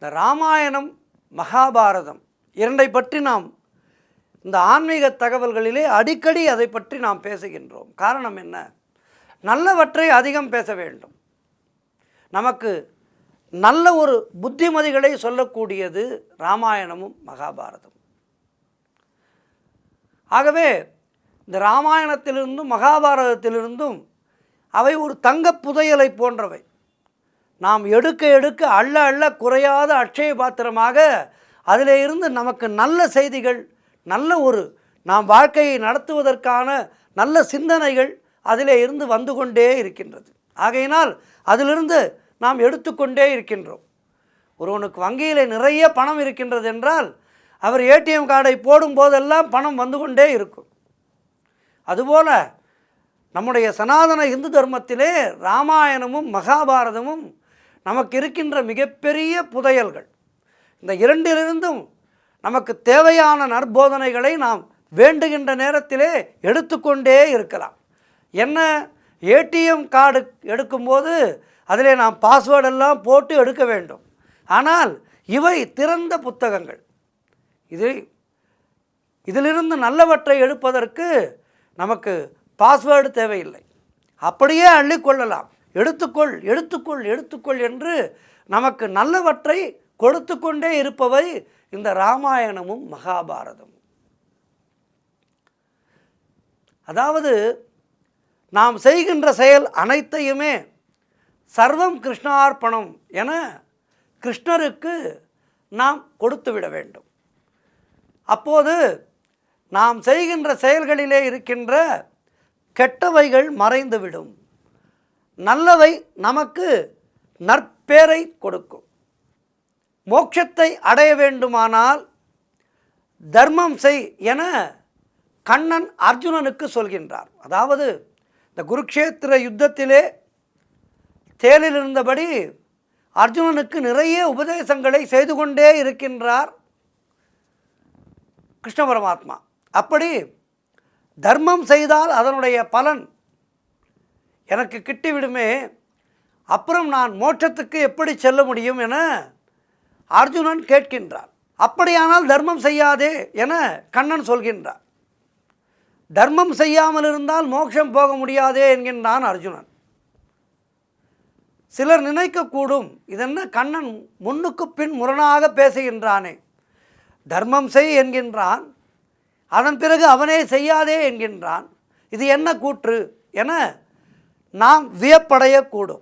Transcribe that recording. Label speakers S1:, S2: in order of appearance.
S1: இந்த ராமாயணம் மகாபாரதம் இரண்டை பற்றி நாம் இந்த ஆன்மீக தகவல்களிலே அடிக்கடி அதை பற்றி நாம் பேசுகின்றோம். காரணம் என்ன? நல்லவற்றை அதிகம் பேச வேண்டும். நமக்கு நல்ல ஒரு புத்திமதிகளை சொல்லக்கூடியது ராமாயணமும் மகாபாரதம். ஆகவே இந்த ராமாயணத்திலிருந்தும் மகாபாரதத்திலிருந்தும் அவை ஒரு தங்க புதையலை போன்றவை. நாம் எடுக்க எடுக்க அள்ள அள்ள குறையாத அட்சய பாத்திரமாக அதிலே இருந்து நமக்கு நல்ல செய்திகள், நல்ல ஒரு நாம் வாழ்க்கையை நடத்துவதற்கான நல்ல சிந்தனைகள் அதிலே இருந்து வந்து கொண்டே இருக்கின்றது. ஆகையினால் அதிலிருந்து நாம் எடுத்துக்கொண்டே இருக்கின்றோம். ஒருவனுக்கு வங்கியில் நிறைய பணம் இருக்கின்றது என்றால் அவர் ஏடிஎம் கார்டை போடும்போதெல்லாம் பணம் வந்து கொண்டே இருக்கும். அதுபோல் நம்முடைய சனாதன இந்து தர்மத்திலே ராமாயணமும் மகாபாரதமும் நமக்கு இருக்கின்ற மிகப்பெரிய புதையல்கள். இந்த இரண்டிலிருந்தும் நமக்கு தேவையான நற்போதனைகளை நாம் வேண்டுகின்ற நேரத்திலே எடுத்துக்கொண்டே இருக்கலாம். என்ன, ஏடிஎம் கார்டு எடுக்கும்போது அதிலே நாம் பாஸ்வேர்டெல்லாம் போட்டு எடுக்க வேண்டும். ஆனால் இவை திறந்த புத்தகங்கள். இதிலிருந்து நல்லவற்றை எடுப்பதற்கு நமக்கு பாஸ்வேர்டு தேவையில்லை. அப்படியே அள்ளிக்கொள்ளலாம். எடுத்துக்கொள் எடுத்துக்கொள் எடுத்துக்கொள் என்று நமக்கு நல்லவற்றை கொடுத்து கொண்டே இருப்பவை இந்த ராமாயணமும் மகாபாரதமும். அதாவது நாம் செய்கின்ற செயல் அனைத்தையுமே சர்வம் கிருஷ்ணார்ப்பணம் என கிருஷ்ணருக்கு நாம் கொடுத்து விட வேண்டும். அப்போது நாம் செய்கின்ற செயல்களிலே இருக்கின்ற கெட்டவைகள் மறைந்துவிடும். நல்லவை நமக்கு நற்பேரை கொடுக்கும். மோட்சத்தை அடைய வேண்டுமானால் தர்மம் செய் என கண்ணன் அர்ஜுனனுக்கு சொல்கின்றார். அதாவது இந்த குருக்ஷேத்திர யுத்தத்திலே தேரில் இருந்தபடி அர்ஜுனனுக்கு நிறைய உபதேசங்களை செய்து கொண்டே இருக்கின்றார் கிருஷ்ண பரமாத்மா. அப்படி தர்மம் செய்தால் அதனுடைய பலன் எனக்கு கிட்டிவிடுமே, அப்புறம் நான் மோட்சத்துக்கு எப்படி செல்ல முடியும் என அர்ஜுனன் கேட்கின்றார். அப்படியானால் தர்மம் செய்யாதே என கண்ணன் சொல்கின்றார். தர்மம் செய்யாமல் இருந்தால் மோட்சம் போக முடியாதே என்கின்றான் அர்ஜுனன். சிலர் நினைக்கக்கூடும், இதென்ன கண்ணன் முன்னுக்கு பின் முரணாக பேசுகின்றானே, தர்மம் செய் என்கின்றான், அதன் பிறகு அவனே செய்யாதே என்கின்றான், இது என்ன கூற்று என நாம் வியப்படையக்கூடும்.